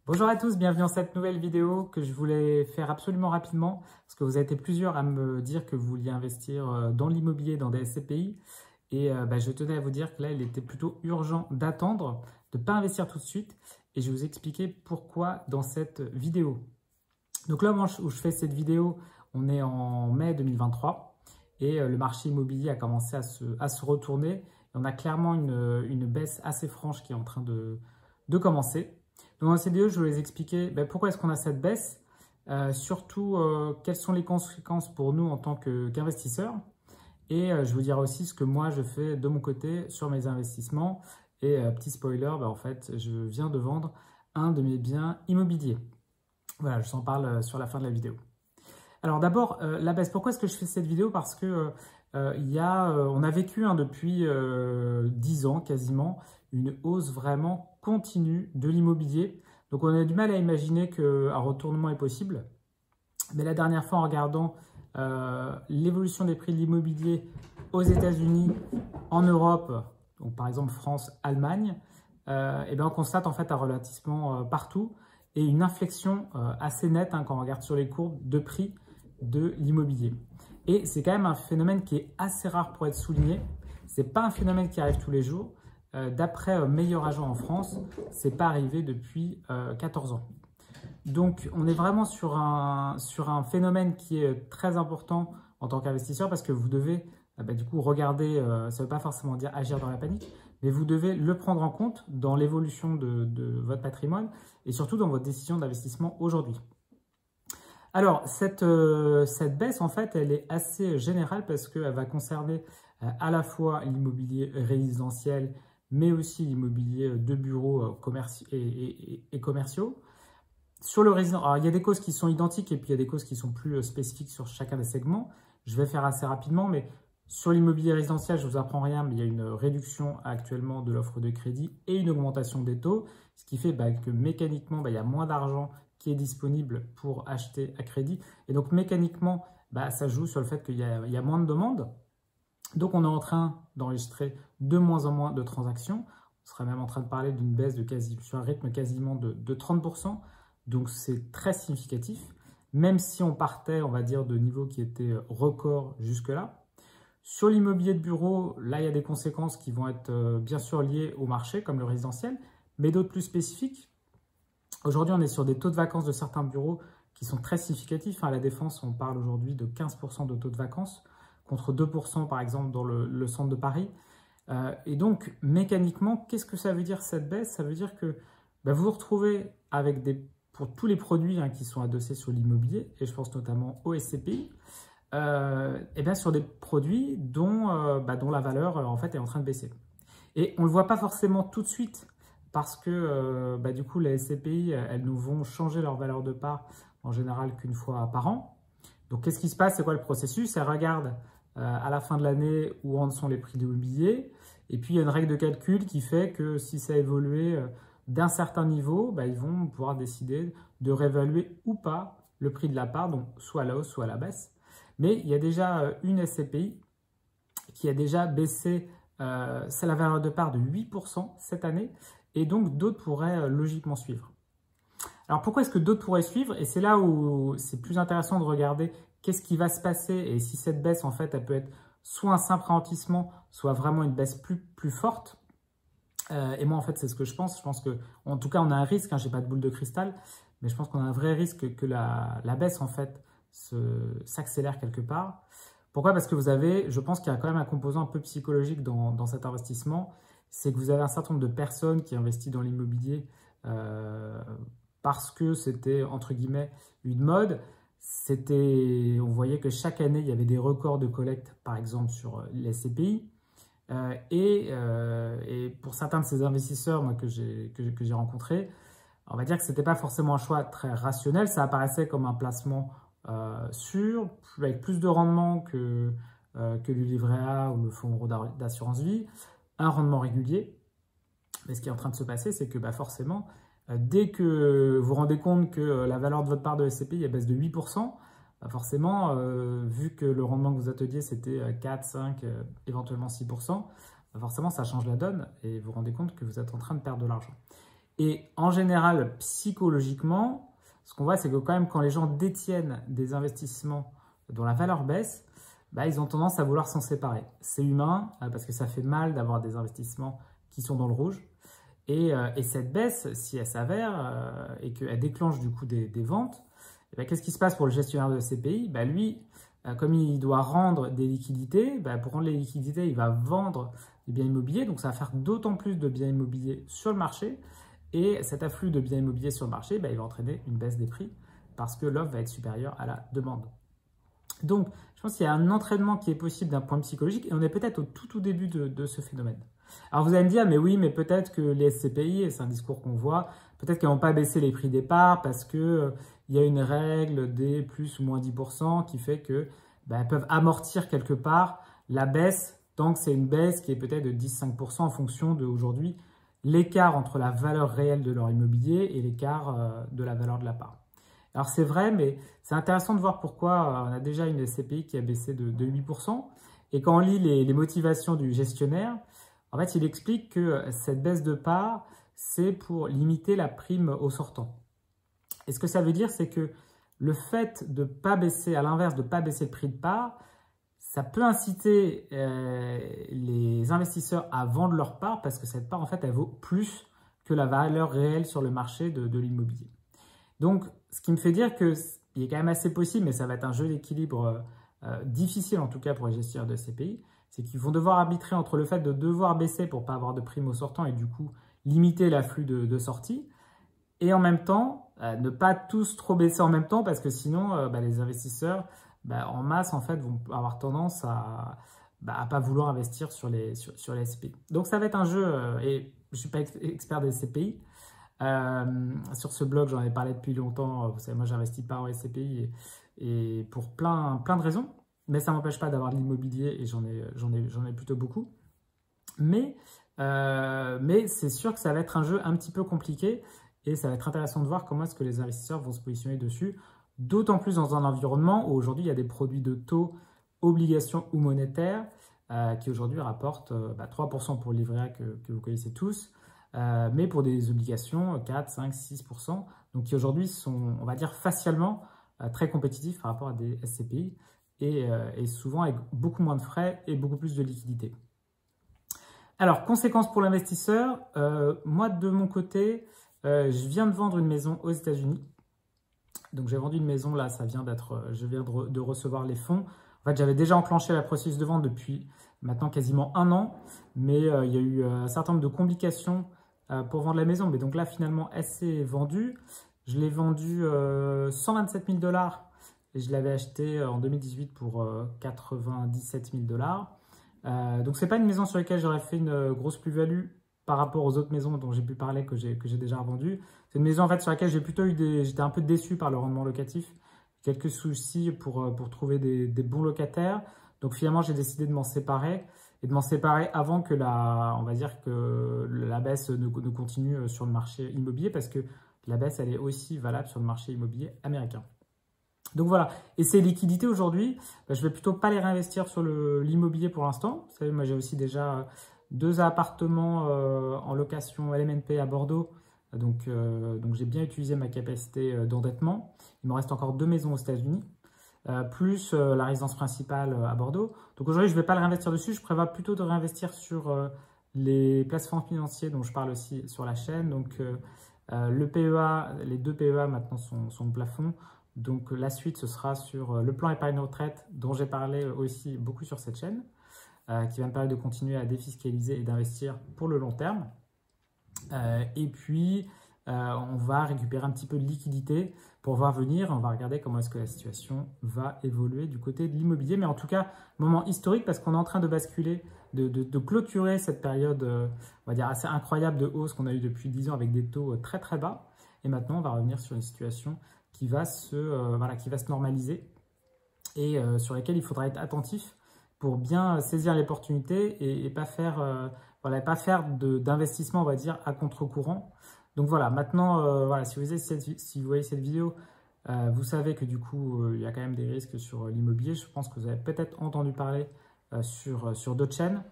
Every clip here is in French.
Bonjour à tous, bienvenue dans cette nouvelle vidéo que je voulais faire absolument rapidement parce que vous avez été plusieurs à me dire que vous vouliez investir dans l'immobilier, dans des SCPI et je tenais à vous dire que là il était plutôt urgent d'attendre, de ne pas investir tout de suite et je vais vous expliquer pourquoi dans cette vidéo. Donc là où je fais cette vidéo, on est en mai 2023 et le marché immobilier a commencé à se retourner et on a clairement une baisse assez franche qui est en train de commencer. Donc dans cette vidéo, je vais vous expliquer pourquoi est-ce qu'on a cette baisse, surtout quelles sont les conséquences pour nous en tant qu'investisseurs. Et je vous dirai aussi ce que moi je fais de mon côté sur mes investissements. Et petit spoiler, en fait, je viens de vendre un de mes biens immobiliers. Voilà, je vous en parle sur la fin de la vidéo. Alors d'abord, la baisse. Pourquoi est-ce que je fais cette vidéo? Parce que on a vécu depuis 10 ans quasiment une hausse vraiment continue de l'immobilier. Donc on a du mal à imaginer qu'un retournement est possible. Mais la dernière fois, en regardant l'évolution des prix de l'immobilier aux États-Unis, en Europe, donc par exemple France, Allemagne, on constate en fait un ralentissement partout et une inflexion assez nette quand on regarde sur les courbes de prix de l'immobilier. Et c'est quand même un phénomène qui est assez rare pour être souligné. Ce n'est pas un phénomène qui arrive tous les jours. D'après Meilleur Agent en France, ce n'est pas arrivé depuis 14 ans. Donc, on est vraiment sur un phénomène qui est très important en tant qu'investisseur parce que vous devez du coup regarder, ça ne veut pas forcément dire agir dans la panique, mais vous devez le prendre en compte dans l'évolution de votre patrimoine et surtout dans votre décision d'investissement aujourd'hui. Alors, cette baisse, en fait, elle est assez générale parce qu'elle va concerner à la fois l'immobilier résidentiel, mais aussi l'immobilier de bureaux et commerciaux. Sur le résident, alors, il y a des causes qui sont identiques et puis il y a des causes qui sont plus spécifiques sur chacun des segments. Je vais faire assez rapidement, mais sur l'immobilier résidentiel, je ne vous apprends rien, mais il y a une réduction actuellement de l'offre de crédit et une augmentation des taux, ce qui fait que mécaniquement, il y a moins d'argent qui est disponible pour acheter à crédit. Et donc mécaniquement, ça joue sur le fait qu'il y a moins de demandes. Donc on est en train d'enregistrer de moins en moins de transactions. On serait même en train de parler d'une baisse sur un rythme quasiment de 30%. Donc c'est très significatif, même si on partait, on va dire, de niveaux qui étaient records jusque-là. Sur l'immobilier de bureau, là, il y a des conséquences qui vont être bien sûr liées au marché, comme le résidentiel, mais d'autres plus spécifiques. Aujourd'hui, on est sur des taux de vacances de certains bureaux qui sont très significatifs. À la Défense, on parle aujourd'hui de 15% de taux de vacances, contre 2% par exemple dans le centre de Paris. Et donc, mécaniquement, qu'est-ce que ça veut dire cette baisse? Ça veut dire que vous vous retrouvez avec pour tous les produits qui sont adossés sur l'immobilier, et je pense notamment aux SCPI, sur des produits dont la valeur en fait est en train de baisser. Et on ne le voit pas forcément tout de suite parce que du coup les SCPI elles nous vont changer leur valeur de part en général qu'une fois par an. Donc qu'est-ce qui se passe? C'est quoi le processus? Elles regardent à la fin de l'année où en sont les prix de l'immobilier et puis il y a une règle de calcul qui fait que si ça a évolué d'un certain niveau, ils vont pouvoir décider de réévaluer ou pas le prix de la part, donc soit à la hausse, soit à la baisse. Mais il y a déjà une SCPI qui a déjà baissé la valeur de part de 8% cette année, et donc d'autres pourraient logiquement suivre. Alors pourquoi est-ce que d'autres pourraient suivre? Et c'est là où c'est plus intéressant de regarder qu'est-ce qui va se passer et si cette baisse, en fait, elle peut être soit un simple ralentissement, soit vraiment une baisse plus forte. Et moi, en fait, c'est ce que je pense. Je pense qu'en tout cas, on a un risque, je n'ai pas de boule de cristal, mais je pense qu'on a un vrai risque que la baisse, en fait, s'accélère quelque part. Pourquoi? Parce que je pense qu'il y a quand même un composant un peu psychologique dans cet investissement. C'est que vous avez un certain nombre de personnes qui investissent dans l'immobilier parce que c'était, entre guillemets, une mode. On voyait que chaque année, il y avait des records de collecte, par exemple, sur les SCPI. Et pour certains de ces investisseurs que j'ai rencontrés, on va dire que ce n'était pas forcément un choix très rationnel. Ça apparaissait comme un placement sûr, avec plus de rendement que le livret A ou le fonds d'assurance vie, un rendement régulier. Mais ce qui est en train de se passer, c'est que forcément, dès que vous vous rendez compte que la valeur de votre part de SCPI baisse de 8%, forcément, vu que le rendement que vous attendiez, c'était 4, 5, éventuellement 6%, forcément, ça change la donne et vous vous rendez compte que vous êtes en train de perdre de l'argent. Et en général, psychologiquement, ce qu'on voit, c'est que quand même, quand les gens détiennent des investissements dont la valeur baisse, bah, ils ont tendance à vouloir s'en séparer. C'est humain, parce que ça fait mal d'avoir des investissements qui sont dans le rouge. Et cette baisse, si elle s'avère et qu'elle déclenche du coup des ventes, eh ben, qu'est-ce qui se passe pour le gestionnaire de CPI? Ben, lui, comme il doit rendre des liquidités, ben, pour rendre les liquidités, il va vendre des biens immobiliers. Donc ça va faire d'autant plus de biens immobiliers sur le marché. Et cet afflux de biens immobiliers sur le marché, ben, il va entraîner une baisse des prix parce que l'offre va être supérieure à la demande. Donc, je pense qu'il y a un entraînement qui est possible d'un point psychologique et on est peut-être au tout début de ce phénomène. Alors vous allez me dire, mais oui, mais peut-être que les SCPI, et c'est un discours qu'on voit, peut-être qu'elles n'ont pas baissé les prix départ parce qu'il y a une règle des plus ou moins 10% qui fait que elles peuvent amortir quelque part la baisse tant que c'est une baisse qui est peut-être de 10-5% en fonction de aujourd'hui l'écart entre la valeur réelle de leur immobilier et l'écart de la valeur de la part. Alors c'est vrai, mais c'est intéressant de voir pourquoi on a déjà une SCPI qui a baissé de 8%. Et quand on lit les motivations du gestionnaire, en fait, il explique que cette baisse de part, c'est pour limiter la prime au sortant. Et ce que ça veut dire, c'est que le fait de ne pas baisser, à l'inverse, de ne pas baisser le prix de part, ça peut inciter les investisseurs à vendre leur part parce que cette part, en fait, elle vaut plus que la valeur réelle sur le marché de l'immobilier. Donc, ce qui me fait dire qu'il est quand même assez possible, mais ça va être un jeu d'équilibre difficile en tout cas pour les gestionnaires de CPI, c'est qu'ils vont devoir arbitrer entre le fait de devoir baisser pour ne pas avoir de prime au sortant et du coup limiter l'afflux de sorties, et en même temps, ne pas tous trop baisser en même temps parce que sinon, les investisseurs en masse en fait, vont avoir tendance à ne pas vouloir investir sur les SCPI. Donc ça va être un jeu, et je ne suis pas expert des SCPI, sur ce blog, j'en ai parlé depuis longtemps. Vous savez, moi, j'investis pas en SCPI et pour plein de raisons. Mais ça ne m'empêche pas d'avoir de l'immobilier et j'en ai plutôt beaucoup. Mais c'est sûr que ça va être un jeu un petit peu compliqué et ça va être intéressant de voir comment est-ce que les investisseurs vont se positionner dessus. D'autant plus dans un environnement où aujourd'hui, il y a des produits de taux, obligations ou monétaires qui aujourd'hui rapportent 3% pour le livret A que vous connaissez tous. Mais pour des obligations 4, 5, 6%, donc qui aujourd'hui sont, on va dire, facialement très compétitifs par rapport à des SCPI et souvent avec beaucoup moins de frais et beaucoup plus de liquidité. Alors, conséquences pour l'investisseur, moi de mon côté, je viens de vendre une maison aux États-Unis. Donc j'ai vendu une maison, là, ça vient d'être, je viens de recevoir les fonds. En fait, j'avais déjà enclenché la processus de vente depuis maintenant quasiment 1 an, mais il y a eu un certain nombre de complications pour vendre la maison. Mais donc là, finalement, elle s'est vendue. Je l'ai vendue 127 000 $ et je l'avais achetée en 2018 pour 97 000 $. Donc, ce n'est pas une maison sur laquelle j'aurais fait une grosse plus-value par rapport aux autres maisons dont j'ai pu parler que j'ai déjà vendues. C'est une maison en fait, sur laquelle j'ai plutôt eu j'étais un peu déçu par le rendement locatif. Quelques soucis pour trouver des bons locataires. Donc finalement, j'ai décidé de m'en séparer et de m'en séparer avant que on va dire que la baisse ne continue sur le marché immobilier parce que la baisse, elle est aussi valable sur le marché immobilier américain. Donc voilà, et ces liquidités aujourd'hui, je ne vais plutôt pas les réinvestir sur l'immobilier pour l'instant. Vous savez, moi j'ai aussi déjà 2 appartements en location LMNP à Bordeaux. Donc j'ai bien utilisé ma capacité d'endettement. Il me reste encore 2 maisons aux États-Unis, plus la résidence principale à Bordeaux. Donc aujourd'hui, je ne vais pas le réinvestir dessus. Je prévois plutôt de réinvestir sur les placements financiers dont je parle aussi sur la chaîne. Donc le PEA, les 2 PEA maintenant sont au plafond. Donc la suite, ce sera sur le plan épargne retraite dont j'ai parlé aussi beaucoup sur cette chaîne, qui va me permettre de continuer à défiscaliser et d'investir pour le long terme. Et puis, on va récupérer un petit peu de liquidité pour voir venir. On va regarder comment est-ce que la situation va évoluer du côté de l'immobilier. Mais en tout cas, moment historique parce qu'on est en train de basculer, de clôturer cette période, on va dire, assez incroyable de hausse qu'on a eu depuis 10 ans avec des taux très très bas. Et maintenant, on va revenir sur une situation qui va se normaliser et sur laquelle il faudra être attentif pour bien saisir l'opportunité et pas faire, d'investissement, on va dire, à contre-courant. Donc voilà, maintenant, si vous voyez cette vidéo, vous savez que du coup, il y a quand même des risques sur l'immobilier. Je pense que vous avez peut-être entendu parler sur d'autres chaînes.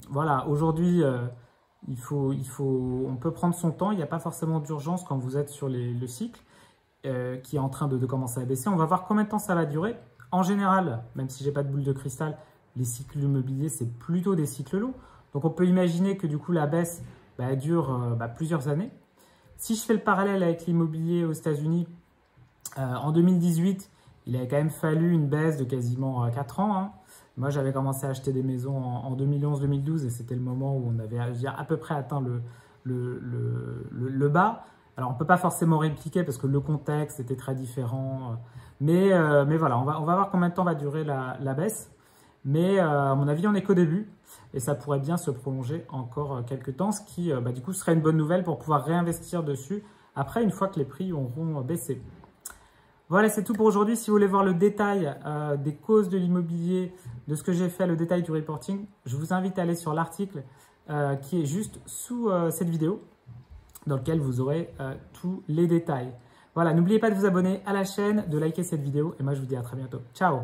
Voilà, aujourd'hui, on peut prendre son temps, il n'y a pas forcément d'urgence quand vous êtes sur le cycle qui est en train de commencer à baisser. On va voir combien de temps ça va durer. En général, même si je n'ai pas de boule de cristal, les cycles immobiliers, c'est plutôt des cycles longs. Donc on peut imaginer que du coup la baisse dure plusieurs années. Si je fais le parallèle avec l'immobilier aux États-Unis, en 2018, il avait quand même fallu une baisse de quasiment 4 ans. Hein. Moi, j'avais commencé à acheter des maisons en 2011-2012 et c'était le moment où on avait à peu près atteint le bas. Alors, on ne peut pas forcément répliquer parce que le contexte était très différent. Mais voilà, on va voir combien de temps va durer la baisse. Mais à mon avis, on n'est qu'au début et ça pourrait bien se prolonger encore quelques temps, ce qui du coup serait une bonne nouvelle pour pouvoir réinvestir dessus après, une fois que les prix auront baissé. Voilà, c'est tout pour aujourd'hui. Si vous voulez voir le détail des causes de l'immobilier, de ce que j'ai fait, le détail du reporting, je vous invite à aller sur l'article qui est juste sous cette vidéo, dans lequel vous aurez tous les détails. Voilà, n'oubliez pas de vous abonner à la chaîne, de liker cette vidéo et moi je vous dis à très bientôt. Ciao!